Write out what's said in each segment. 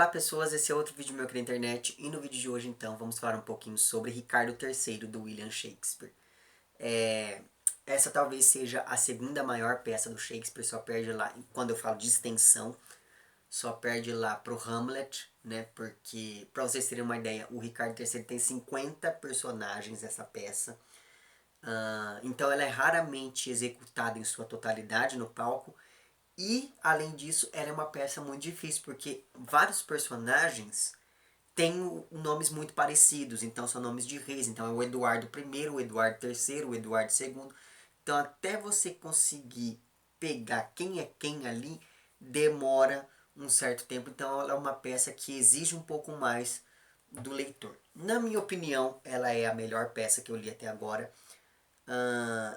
pessoas, esse é outro vídeo meu aqui na internet e no vídeo de hoje então vamos falar um pouquinho sobre Ricardo III do William Shakespeare. Essa talvez seja a segunda maior peça do Shakespeare, só perde lá, quando eu falo de extensão, só perde lá pro Hamlet, né? Porque, pra vocês terem uma ideia, o Ricardo III tem 50 personagens nessa peça. Então ela é raramente executada em sua totalidade no palco. E, além disso, ela é uma peça muito difícil, porque vários personagens têm nomes muito parecidos. Então, são nomes de reis. Então, é o Eduardo I, o Eduardo III, o Eduardo II. Então, até você conseguir pegar quem é quem ali, demora um certo tempo. Então, ela é uma peça que exige um pouco mais do leitor. Na minha opinião, ela é a melhor peça que eu li até agora.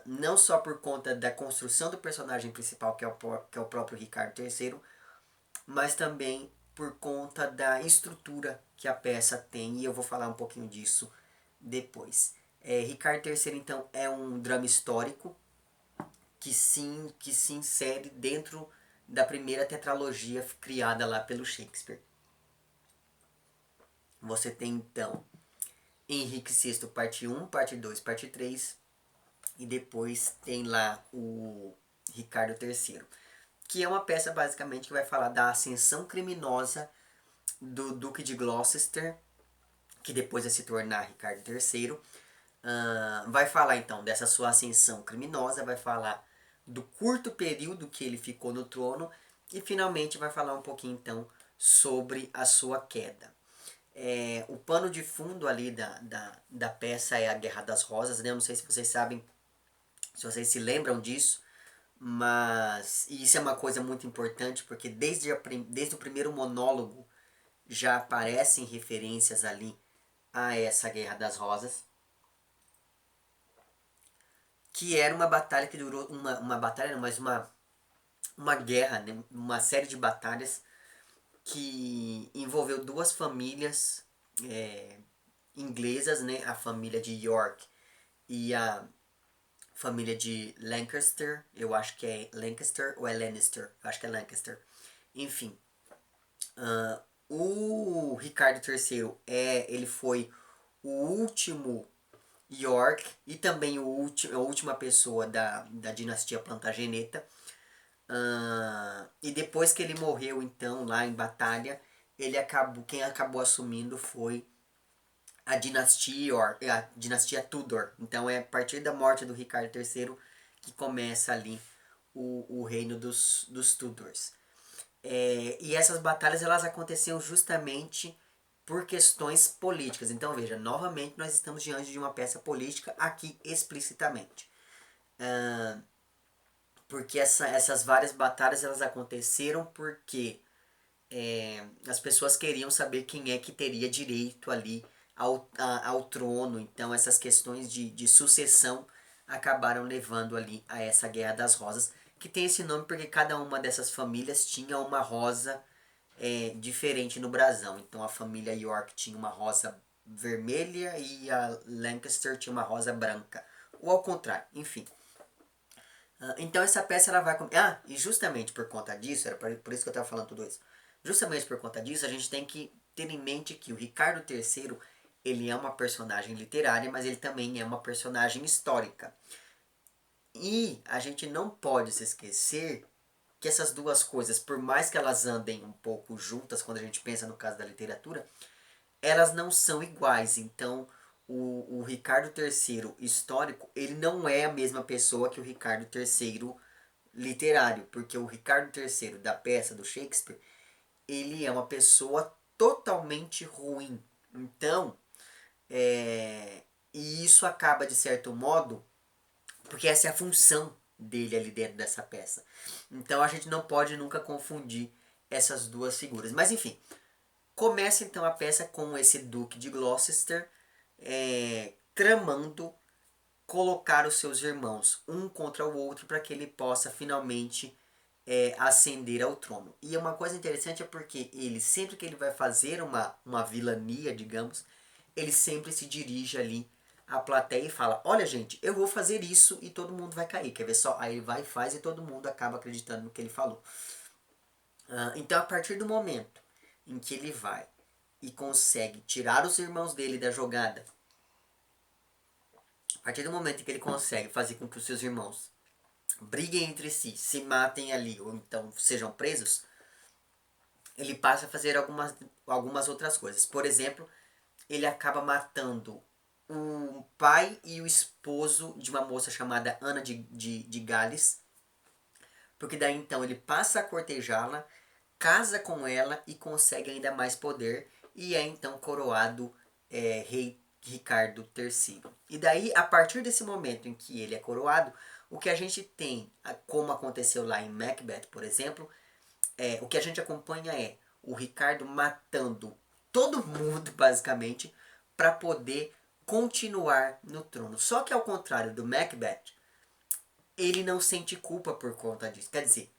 Não só por conta da construção do personagem principal, que é o próprio Ricardo III, mas também por conta da estrutura que a peça tem, e eu vou falar um pouquinho disso depois. Ricardo III, então, é um drama histórico que se insere dentro da primeira tetralogia criada lá pelo Shakespeare. Você tem, então, Henrique VI, parte 1, parte 2, parte 3, e depois tem lá o Ricardo III, que é uma peça basicamente que vai falar da ascensão criminosa do Duque de Gloucester, que depois vai se tornar Ricardo III. Vai falar então dessa sua ascensão criminosa, vai falar do curto período que ele ficou no trono e finalmente vai falar um pouquinho então sobre a sua queda. O pano de fundo ali da peça é a Guerra das Rosas, né? Eu não sei se vocês sabem, se vocês se lembram disso, mas isso é uma coisa muito importante porque desde o primeiro monólogo já aparecem referências ali a essa Guerra das Rosas, que era uma batalha que durou, uma batalha não, mas uma guerra, né? Uma série de batalhas que envolveu duas famílias inglesas, né? A família de York e a família de Lancaster, eu acho que é Lancaster ou é Lannister, eu acho que é Lancaster. Enfim, o Ricardo III ele foi o último York e também a última pessoa da dinastia Plantageneta. E depois que ele morreu, então, lá em batalha, quem acabou assumindo foi a dinastia York, a dinastia Tudor. Então é a partir da morte do Ricardo III que começa ali o reino dos Tudors. E essas batalhas elas aconteciam justamente por questões políticas. Então veja, novamente nós estamos diante de uma peça política aqui explicitamente. Porque essas várias batalhas elas aconteceram porque as pessoas queriam saber quem é que teria direito ali ao trono. Então essas questões de sucessão acabaram levando ali a essa Guerra das Rosas, que tem esse nome porque cada uma dessas famílias tinha uma rosa diferente no brasão. Então a família York tinha uma rosa vermelha e a Lancaster tinha uma rosa branca. Ou ao contrário, enfim. Então essa peça ela vai... e justamente por conta disso, era por isso que eu estava falando tudo isso. Justamente por conta disso, a gente tem que ter em mente que o Ricardo III, ele é uma personagem literária, mas ele também é uma personagem histórica. E a gente não pode se esquecer que essas duas coisas, por mais que elas andem um pouco juntas quando a gente pensa no caso da literatura, elas não são iguais. Então, o Ricardo III histórico, ele não é a mesma pessoa que o Ricardo III literário, porque o Ricardo III da peça do Shakespeare, ele é uma pessoa totalmente ruim. Então, e isso acaba de certo modo, porque essa é a função dele ali dentro dessa peça. Então a gente não pode nunca confundir essas duas figuras. Mas enfim, começa então a peça com esse Duque de Gloucester tramando colocar os seus irmãos um contra o outro para que ele possa finalmente ascender ao trono. E uma coisa interessante é porque ele, sempre que ele vai fazer uma vilania, digamos, ele sempre se dirige ali à plateia e fala: olha gente, eu vou fazer isso e todo mundo vai cair, quer ver só? Aí ele vai e faz e todo mundo acaba acreditando no que ele falou. Então a partir do momento em que ele vai e consegue tirar os irmãos dele da jogada, a partir do momento em que ele consegue fazer com que os seus irmãos briguem entre si, se matem ali ou então sejam presos, ele passa a fazer algumas outras coisas. Por exemplo, ele acaba matando o pai e o esposo de uma moça chamada Ana de Gales, porque daí então ele passa a cortejá-la, casa com ela e consegue ainda mais poder, e é então coroado rei Ricardo III. E daí, a partir desse momento em que ele é coroado, o que a gente tem, como aconteceu lá em Macbeth, por exemplo, o que a gente acompanha é o Ricardo matando todo mundo, basicamente, para poder continuar no trono. Só que ao contrário do Macbeth, ele não sente culpa por conta disso. Quer dizer,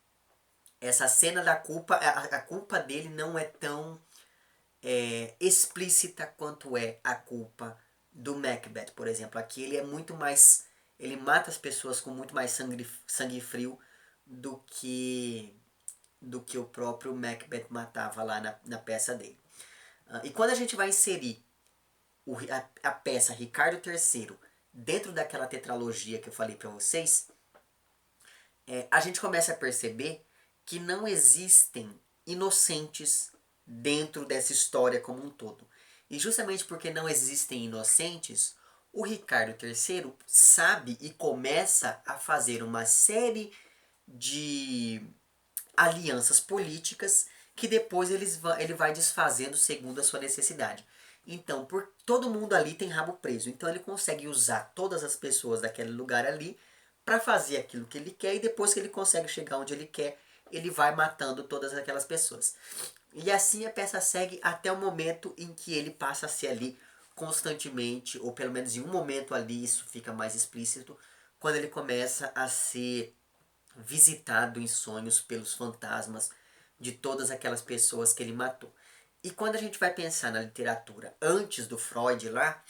essa cena da culpa, a culpa dele não é tão explícita quanto é a culpa do Macbeth, por exemplo. Aqui ele é muito mais. Ele mata as pessoas com muito mais sangue frio do que o próprio Macbeth matava lá na peça dele. E quando a gente vai inserir a peça Ricardo III dentro daquela tetralogia que eu falei para vocês, a gente começa a perceber que não existem inocentes dentro dessa história como um todo. E justamente porque não existem inocentes, o Ricardo III sabe e começa a fazer uma série de alianças políticas que depois ele vai desfazendo segundo a sua necessidade. Então, por todo mundo ali tem rabo preso. Então ele consegue usar todas as pessoas daquele lugar ali para fazer aquilo que ele quer, e depois que ele consegue chegar onde ele quer, ele vai matando todas aquelas pessoas. E assim a peça segue até o momento em que ele passa a ser ali constantemente, ou pelo menos em um momento ali isso fica mais explícito, quando ele começa a ser visitado em sonhos pelos fantasmas de todas aquelas pessoas que ele matou. E quando a gente vai pensar na literatura antes do Freud lá,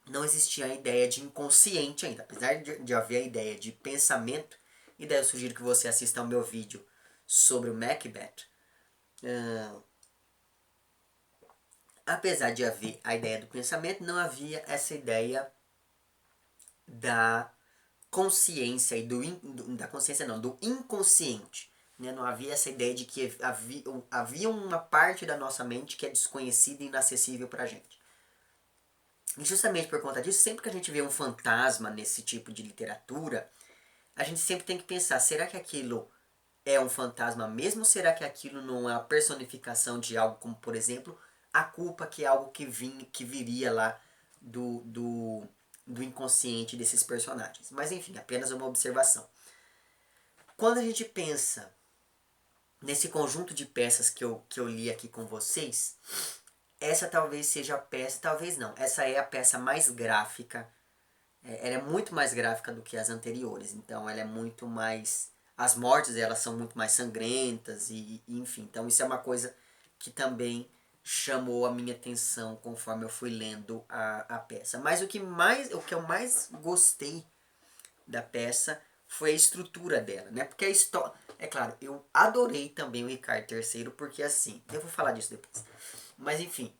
não existia a ideia de inconsciente ainda. Apesar de haver a ideia de pensamento, e daí eu sugiro que você assista ao meu vídeo sobre o Macbeth. Apesar de haver a ideia do pensamento, não havia essa ideia da consciência e da consciência não, do inconsciente. Né? Não havia essa ideia de que havia uma parte da nossa mente que é desconhecida e inacessível para a gente. E justamente por conta disso, sempre que a gente vê um fantasma nesse tipo de literatura, a gente sempre tem que pensar, será que aquilo é um fantasma mesmo, ou será que aquilo não é a personificação de algo como, por exemplo, a culpa, que é algo que viria lá do inconsciente desses personagens. Mas enfim, apenas uma observação. Quando a gente pensa nesse conjunto de peças que eu li aqui com vocês, essa talvez seja a peça, talvez não, essa é a peça mais gráfica. Ela é muito mais gráfica do que as anteriores, então ela é muito mais... As mortes elas são muito mais sangrentas e enfim, então isso é uma coisa que também chamou a minha atenção conforme eu fui lendo a peça. Mas o que eu mais gostei da peça foi a estrutura dela, né? Porque a história... É claro, eu adorei também o Ricardo III, porque assim... Eu vou falar disso depois. Mas enfim,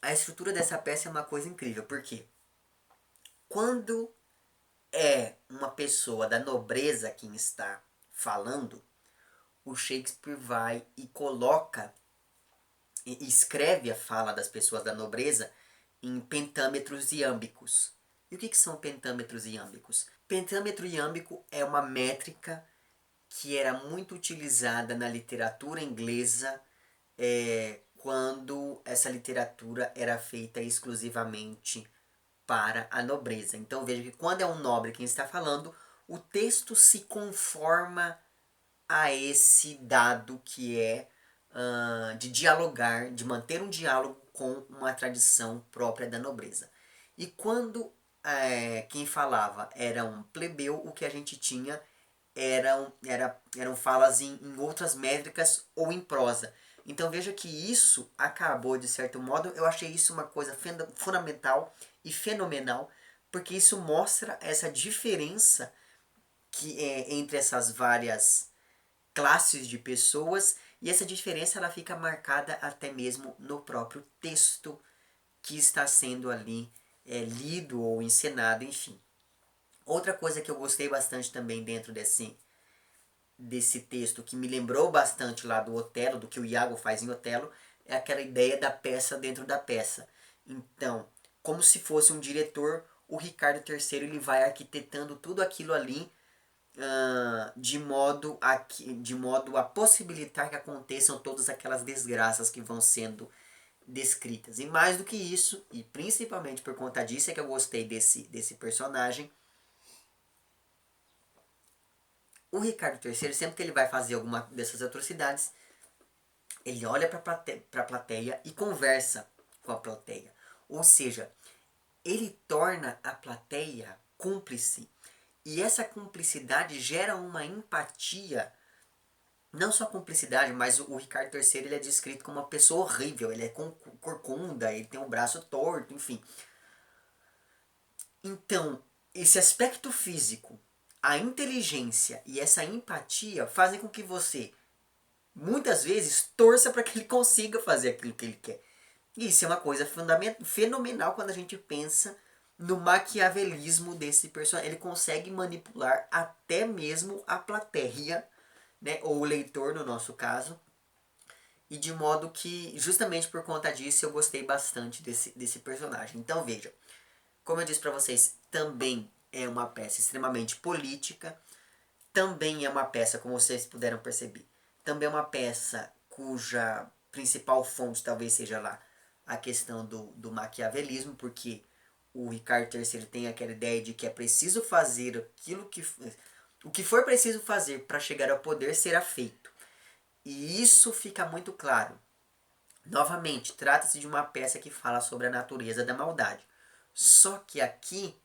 a estrutura dessa peça é uma coisa incrível, porque quando é uma pessoa da nobreza quem está falando, o Shakespeare vai e coloca e escreve a fala das pessoas da nobreza em pentâmetros iâmbicos. E o que são pentâmetros iâmbicos? Pentâmetro iâmbico é uma métrica que era muito utilizada na literatura inglesa quando essa literatura era feita exclusivamente para a nobreza. Então veja que quando é um nobre quem está falando, o texto se conforma a esse dado que é de dialogar, de manter um diálogo com uma tradição própria da nobreza. E quando quem falava era um plebeu, o que a gente tinha eram falas em outras métricas ou em prosa. Então veja que isso acabou, de certo modo, eu achei isso uma coisa fundamental e fenomenal, porque isso mostra essa diferença entre essas várias classes de pessoas, e essa diferença ela fica marcada até mesmo no próprio texto que está sendo ali lido ou encenado, enfim. Outra coisa que eu gostei bastante também dentro desse texto, que me lembrou bastante lá do Otelo, do que o Iago faz em Otelo, é aquela ideia da peça dentro da peça. Então, como se fosse um diretor, o Ricardo III ele vai arquitetando tudo aquilo ali de modo a possibilitar que aconteçam todas aquelas desgraças que vão sendo descritas. E mais do que isso, e principalmente por conta disso é que eu gostei desse personagem, o Ricardo III, sempre que ele vai fazer alguma dessas atrocidades, ele olha para a plateia e conversa com a plateia. Ou seja, ele torna a plateia cúmplice. E essa cumplicidade gera uma empatia. Não só cumplicidade, mas o Ricardo III ele é descrito como uma pessoa horrível. Ele é corcunda, ele tem um braço torto, enfim. Então, esse aspecto físico, a inteligência e essa empatia fazem com que você, muitas vezes, torça para que ele consiga fazer aquilo que ele quer. E isso é uma coisa fenomenal quando a gente pensa no maquiavelismo desse personagem. Ele consegue manipular até mesmo a plateia, né, ou o leitor no nosso caso, e de modo que, justamente por conta disso, eu gostei bastante desse personagem. Então vejam, como eu disse para vocês, também é uma peça extremamente política, também é uma peça, como vocês puderam perceber, também é uma peça cuja principal fonte talvez seja lá a questão do maquiavelismo, porque o Ricardo III tem aquela ideia de que é preciso fazer o que for preciso fazer para chegar ao poder será feito. E isso fica muito claro. Novamente, trata-se de uma peça que fala sobre a natureza da maldade. Só que aqui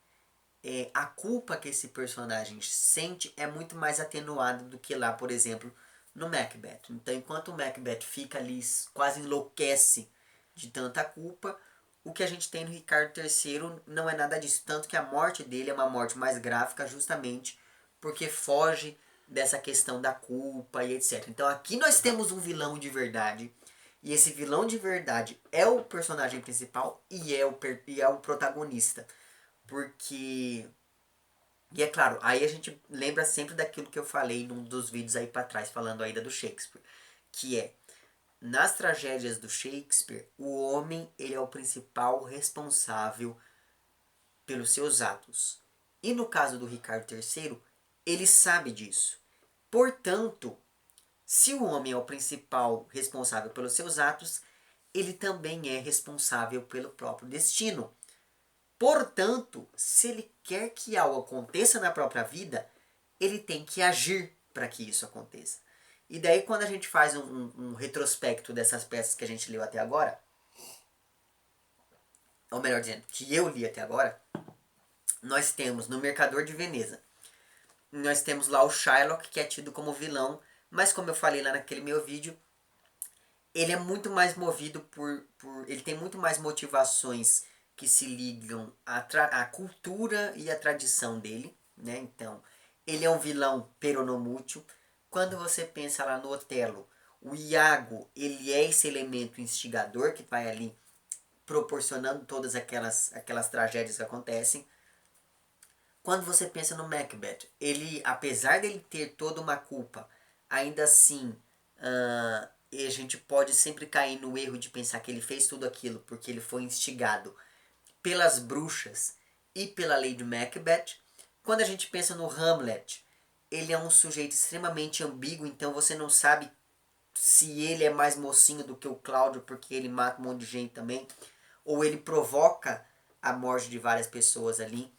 a culpa que esse personagem sente é muito mais atenuada do que lá, por exemplo, no Macbeth. Então, enquanto o Macbeth fica ali, quase enlouquece de tanta culpa, o que a gente tem no Ricardo III não é nada disso. Tanto que a morte dele é uma morte mais gráfica justamente porque foge dessa questão da culpa e etc. Então aqui nós temos um vilão de verdade. E esse vilão de verdade é o personagem principal e é o protagonista. Porque... E é claro, aí a gente lembra sempre daquilo que eu falei num dos vídeos aí para trás, falando ainda do Shakespeare. Que é, nas tragédias do Shakespeare, o homem ele é o principal responsável pelos seus atos. E no caso do Ricardo III, ele sabe disso. Portanto, se o homem é o principal responsável pelos seus atos, ele também é responsável pelo próprio destino. Portanto, se ele quer que algo aconteça na própria vida, ele tem que agir para que isso aconteça. E daí quando a gente faz um retrospecto dessas peças que a gente leu até agora, ou melhor dizendo, que eu li até agora, nós temos no Mercador de Veneza, nós temos lá o Shylock, que é tido como vilão, mas como eu falei lá naquele meu vídeo, ele é muito mais movido ele tem muito mais motivações que se ligam à cultura e à tradição dele, né? Então, ele é um vilão peronomútil. Quando você pensa lá no Otelo, o Iago, ele é esse elemento instigador que vai ali proporcionando todas aquelas tragédias que acontecem. Quando você pensa no Macbeth, ele, apesar dele ter toda uma culpa, ainda assim, a gente pode sempre cair no erro de pensar que ele fez tudo aquilo porque ele foi instigado pelas bruxas e pela Lady Macbeth. Quando a gente pensa no Hamlet, ele é um sujeito extremamente ambíguo, então você não sabe se ele é mais mocinho do que o Cláudio porque ele mata um monte de gente também, ou ele provoca a morte de várias pessoas ali.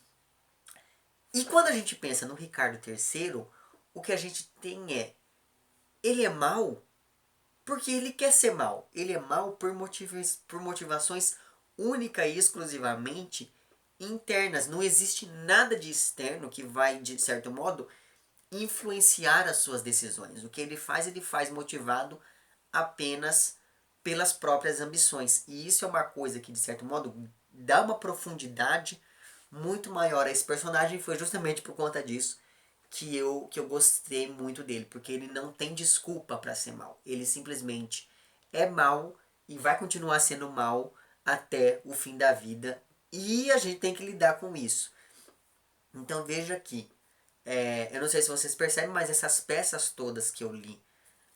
E quando a gente pensa no Ricardo III, o que a gente tem ele é mau porque ele quer ser mau. Ele é mau por motivações única e exclusivamente internas. Não existe nada de externo que vai, de certo modo, influenciar as suas decisões. O que ele faz motivado apenas pelas próprias ambições. E isso é uma coisa que, de certo modo, dá uma profundidade muito maior a esse personagem. Foi justamente por conta disso que eu gostei muito dele, porque ele não tem desculpa para ser mal. Ele simplesmente é mal e vai continuar sendo mal até o fim da vida. E a gente tem que lidar com isso. Então veja aqui. Eu não sei se vocês percebem, mas essas peças todas que eu li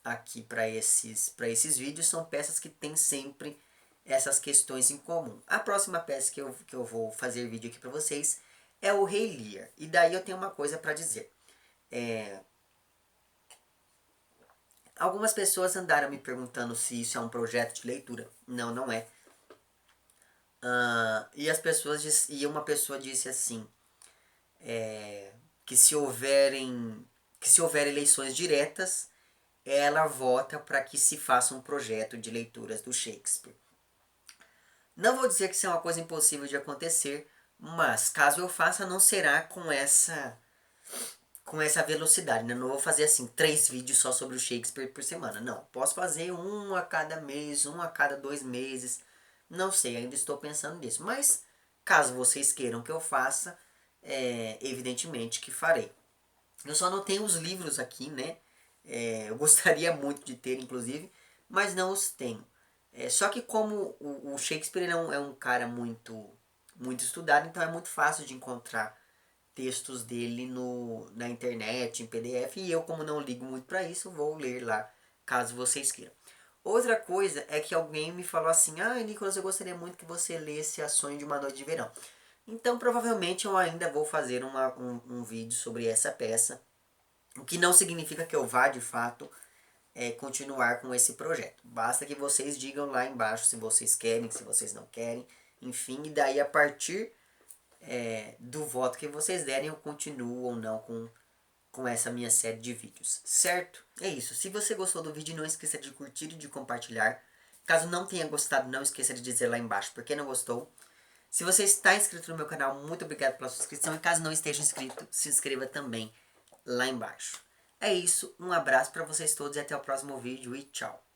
aqui para esses vídeos são peças que têm sempre essas questões em comum. A próxima peça que eu vou fazer vídeo aqui para vocês é o Rei Lear. E daí eu tenho uma coisa para dizer. Algumas pessoas andaram me perguntando se isso é um projeto de leitura. Não, não é. E uma pessoa disse assim, que se houver eleições diretas, ela vota para que se faça um projeto de leituras do Shakespeare. Não vou dizer que isso é uma coisa impossível de acontecer, mas caso eu faça, não será com essa velocidade, né? Não vou fazer assim 3 vídeos só sobre o Shakespeare por semana. Não, posso fazer um a cada mês, um a cada 2 meses. Não sei, ainda estou pensando nisso. Mas caso vocês queiram que eu faça, evidentemente que farei. Eu só não tenho os livros aqui, né? Eu gostaria muito de ter, inclusive, mas não os tenho. Só que como o Shakespeare ele é um cara muito estudado, então é muito fácil de encontrar textos dele na internet, em PDF, e eu, como não ligo muito para isso, vou ler lá, caso vocês queiram. Outra coisa é que alguém me falou assim, Nicolas, eu gostaria muito que você lesse A Sonho de uma Noite de Verão. Então, provavelmente, eu ainda vou fazer um vídeo sobre essa peça, o que não significa que eu vá, de fato, continuar com esse projeto. Basta que vocês digam lá embaixo se vocês querem, se vocês não querem, enfim, e daí a partir do voto que vocês derem, eu continuo ou não com essa minha série de vídeos, certo? É isso. Se você gostou do vídeo, não esqueça de curtir e de compartilhar. Caso não tenha gostado, não esqueça de dizer lá embaixo por que não gostou. Se você está inscrito no meu canal, muito obrigado pela sua inscrição. E caso não esteja inscrito, se inscreva também lá embaixo. É isso, um abraço para vocês todos e até o próximo vídeo e tchau.